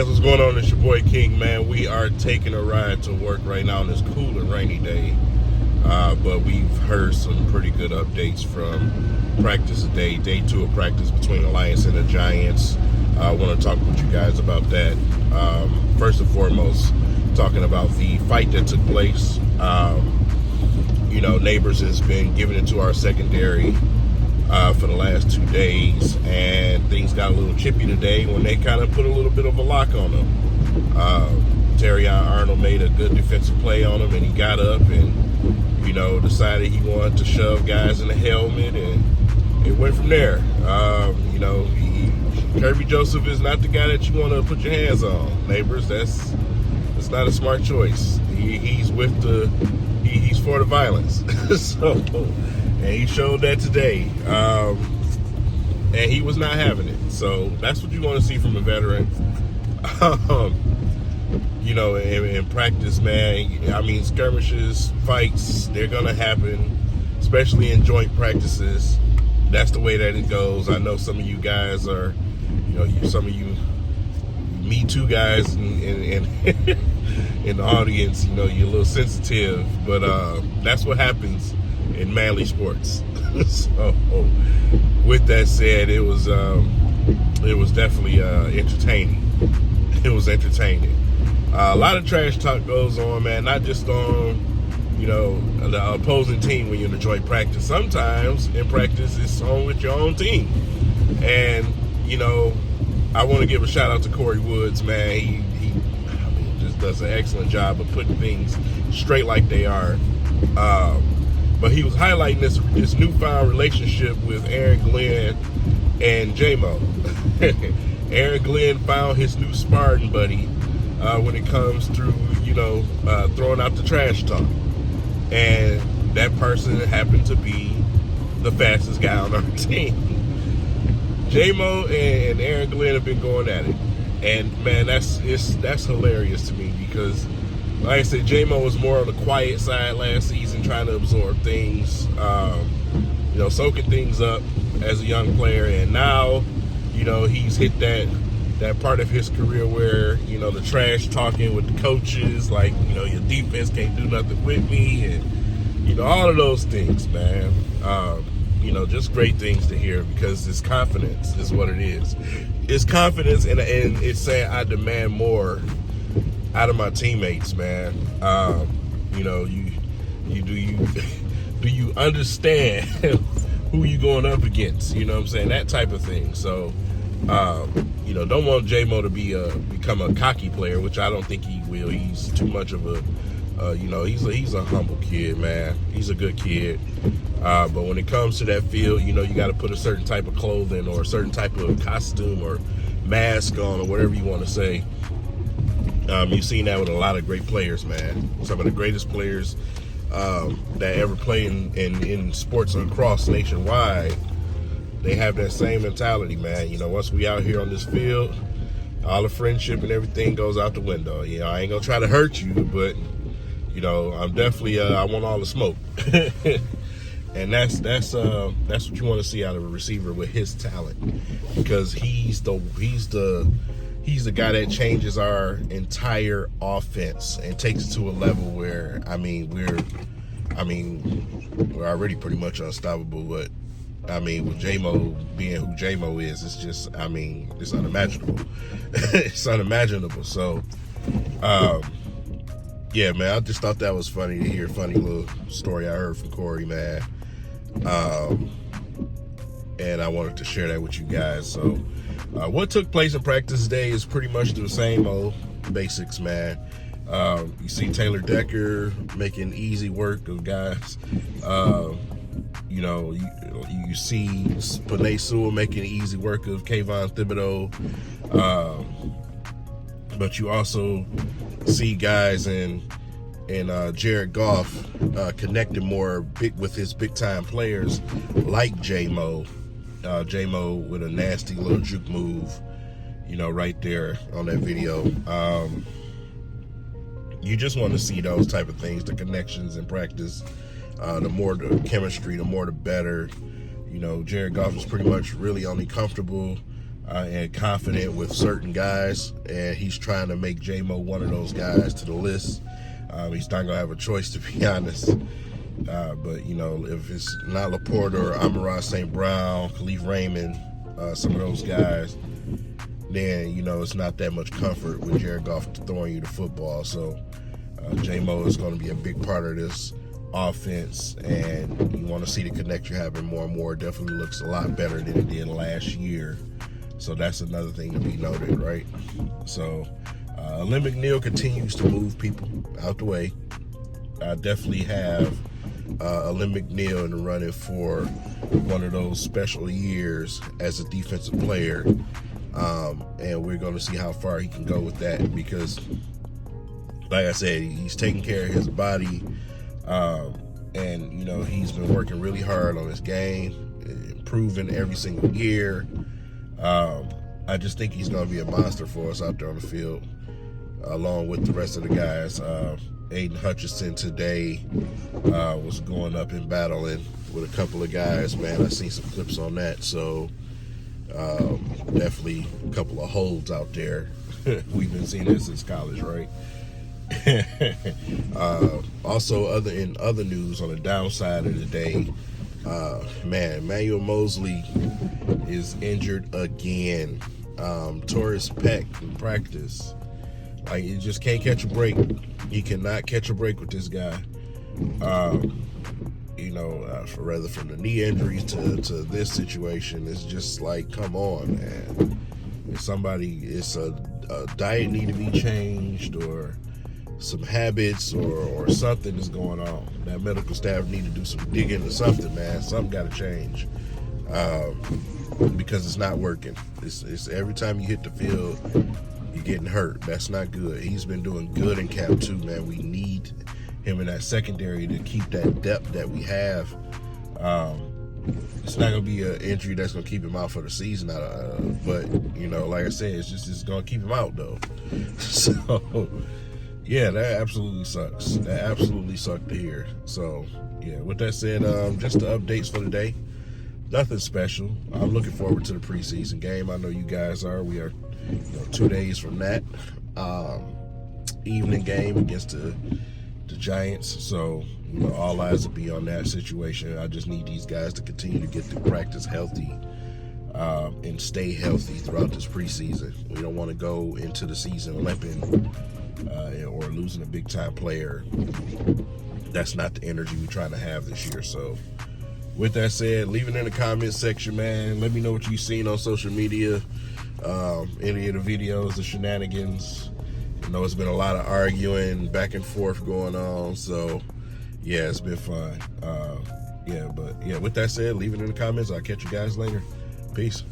fans, what's going on? It's your boy King, man. We are taking a ride to work right now on this cool and rainy day. But we've heard some pretty good updates from practice today, day 2 of practice between Alliance and the Giants. I want to talk with you guys about that. First and foremost, talking about the fight that took place. Neighbors has been giving it to our secondary for the last 2 days, and things got a little chippy today when they kind of put a little bit of a lock on them. Terrion Arnold made a good defensive play on him, and he got up and decided he wanted to shove guys in the helmet, and it went from there. Kirby Joseph is not the guy that you want to put your hands on, neighbors. That's not a smart choice. He's for the violence. And he showed that today. And he was not having it. So that's what you want to see from a veteran. In practice, man, I mean, skirmishes, fights, they're going to happen, especially in joint practices. That's the way that it goes. I know some of you guys are, some of you Me Too guys in the audience, you're a little sensitive, but that's what happens in manly sports. So, with that said, it was definitely entertaining. It was entertaining. A lot of trash talk goes on, man, not just on, the opposing team when you're in a joint practice. Sometimes in practice, it's on with your own team. And, I want to give a shout out to Corey Woods, man. He just does an excellent job of putting things straight like they are. But he was highlighting this newfound relationship with Aaron Glenn and J-Mo. Aaron Glenn found his new sparring buddy when it comes through, throwing out the trash talk. And that person happened to be the fastest guy on our team. J-Mo and Aaron Glenn have been going at it. And, man, that's hilarious to me because, like I said, J-Mo was more on the quiet side last season, trying to absorb things, soaking things up as a young player. And now, he's hit that part of his career where, the trash talking with the coaches, like, your defense can't do nothing with me, and, all of those things, man. Just great things to hear because it's confidence is what it is. It's confidence, and it's saying I demand more out of my teammates, man. Do you understand who you going up against? You know what I'm saying? That type of thing. So, don't want J-Mo to become a cocky player, which I don't think he will. He's too much of a, he's a humble kid, man. He's a good kid. But when it comes to that field, you got to put a certain type of clothing or a certain type of costume or mask on or whatever you want to say. You've seen that with a lot of great players, man. Some of the greatest players that ever play in sports across nationwide, they have that same mentality, man. Once we out here on this field, all the friendship and everything goes out the window. I ain't gonna try to hurt you, but I'm definitely I want all the smoke. And that's what you want to see out of a receiver with his talent, because he's the guy that changes our entire offense and takes it to a level where we're already pretty much unstoppable, but with J-Mo being who J-Mo is, it's just, it's unimaginable. It's unimaginable. So, yeah, man, I just thought that was funny to hear. Funny little story I heard from Corey, man. And I wanted to share that with you guys. So, what took place in practice today is pretty much the same old basics, man. You see Taylor Decker making easy work of guys. You see Penei Sewell making easy work of Kayvon Thibodeau. But you also see guys in Jared Goff connecting more with his big-time players like J-Mo. J-Mo with a nasty little juke move, right there on that video. You just want to see those type of things, the connections in practice. The more the chemistry, the more the better. Jared Goff is pretty much really only comfortable and confident with certain guys, and he's trying to make J-Mo one of those guys to the list. He's not gonna have a choice, to be honest. But you know, if it's not Laporta or Amon-Ra St. Brown, Khalif Raymond, some of those guys, then you know it's not that much comfort with Jared Goff throwing you the football. So J-Mo is going to be a big part of this offense, and you want to see the connection happen more and more. It definitely looks a lot better than it did last year. So that's another thing to be noted, right? So Lynn McNeil continues to move people out the way. I definitely have Lynn McNeil in the running for one of those special years as a defensive player. And we're going to see how far he can go with that, because like I said, he's taking care of his body. And, you know, he's been working really hard on his game, improving every single year. I just think he's going to be a monster for us out there on the field, along with the rest of the guys. Aiden Hutchinson today was going up and battling with a couple of guys, man. I seen some clips on that. So definitely a couple of holds out there. We've been seeing this since college, right? Also, in other news on the downside of the day, man, Emmanuel Mosley is injured again. Tore his pec in practice. Like, you just can't catch a break. He cannot catch a break with this guy. You know, rather from the knee injuries to this situation, it's just like, come on, man. It's a diet need to be changed, or some habits, or something is going on. That medical staff need to do some digging or something, man. Something got to change, because it's not working. It's every time you hit the field, you're getting hurt. That's not good. He's been doing good in camp too, man. We need him in that secondary to keep that depth that we have. It's not gonna be an injury that's gonna keep him out for the season, but you know, like I said, it's gonna keep him out though. So yeah, that absolutely sucks. That absolutely sucked to hear. So yeah, with that said, just the updates for today. Nothing special. I'm looking forward to the preseason game. I know you guys are. We are 2 days from that evening game against the Giants. So you know, all eyes will be on that situation. I just need these guys to continue to get through practice healthy and stay healthy throughout this preseason. We don't want to go into the season limping or losing a big-time player. That's not the energy we're trying to have this year. So with that said, leave it in the comments section, man. Let me know what you've seen on social media, any of the videos, the shenanigans. I know it's been a lot of arguing back and forth going on. So yeah, it's been fun. But with that said, leave it in the comments. I'll catch you guys later. Peace.